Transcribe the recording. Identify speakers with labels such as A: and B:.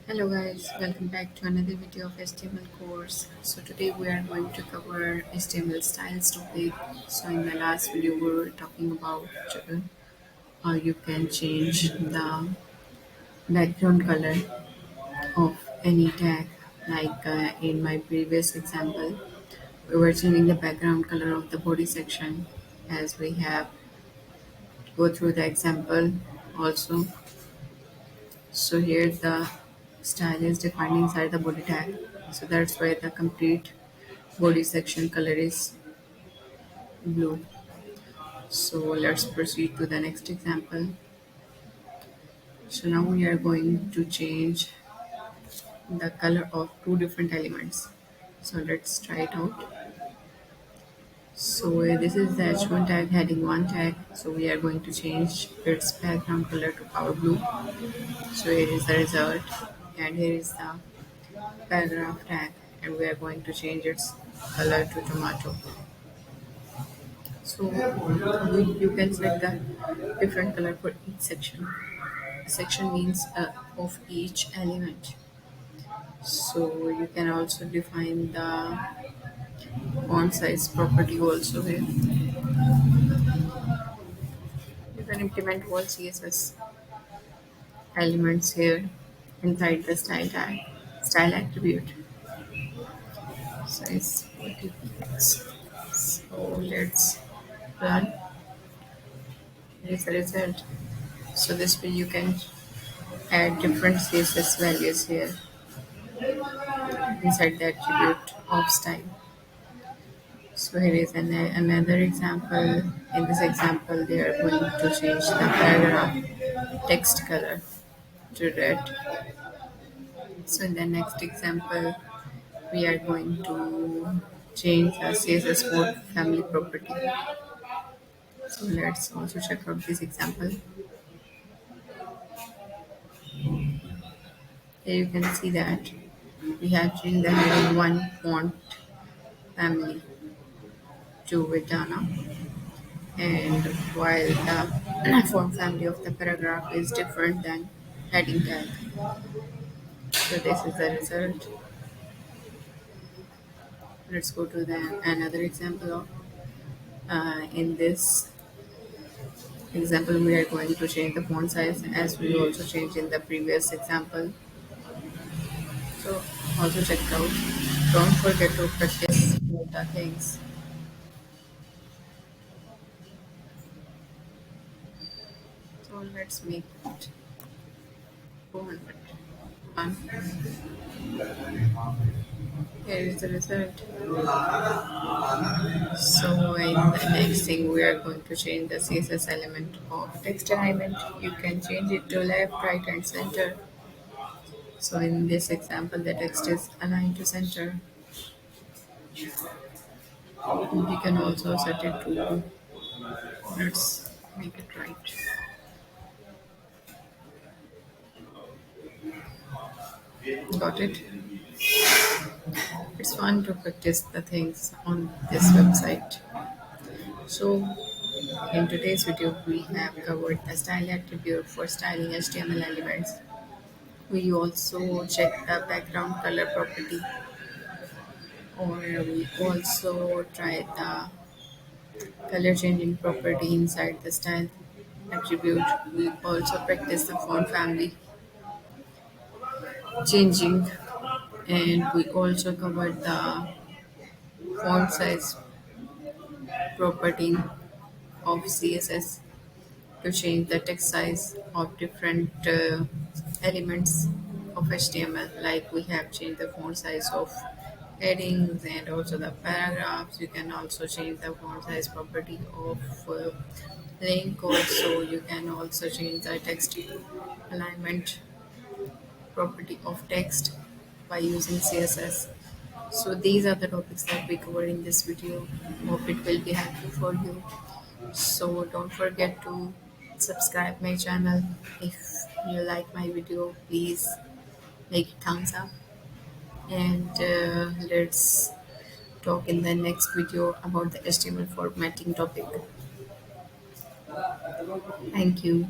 A: Hello guys, welcome back to another video of HTML course. So today we are going to cover HTML styles topic. So in the last video we were talking about how you can change the background color of any tag. Like in my previous example, we were changing the background color of the body section as we have go through the example also. So here the style is defined inside the body tag. So that's why the complete body section color is blue. So let's proceed to the next example. So now we are going to change the color of two different elements. So let's try it out. So this is the H1 tag heading 1 tag. So we are going to change its background color to power blue. So here is the result, and here is the paragraph tag, and we are going to change its color to tomato. So you can select the different color for each section. Section means of each element. So you can also define the font size property also here. You can implement all CSS elements here inside the style tag, style attribute. Size 40 pixels. So let's run. Here is the result. So this way you can add different CSS values here inside the attribute of style. So here is another example. In this example, they are going to change the paragraph text color to red. So in the next example, we are going to change the CSS code family property. So let's also check out this example. Here you can see that we have changed the heading one font family to Vedana, and while the font family of the paragraph is different than heading tag. So this is the result. Let's go to the another example of in this example we are going to change the font size as we also changed in the previous example. So also check it out. Don't forget to practice the things. So let's make it 400. One. Here is the result. So in the next thing we are going to change the CSS element of text alignment. You can change it to left, right and center. So in this example the text is aligned to center. We can also set it to, let's make it right. Got it? It's fun to practice the things on this website. So in today's video we have covered the style attribute for styling HTML elements. We also check the background color property, or we also try the color changing property inside the style attribute. We also practice the font family changing, and we also covered the font size property of CSS to change the text size of different elements of HTML. Like we have changed the font size of headings and also the paragraphs. You can also change the font size property of link. Also, you can also change the text alignment property of text by using CSS. So these are the topics that we covered in this video. Hope it will be helpful for you. So don't forget to subscribe my channel. If you like my video, please make it thumbs up. And let's talk in the next video about the HTML formatting topic. Thank you.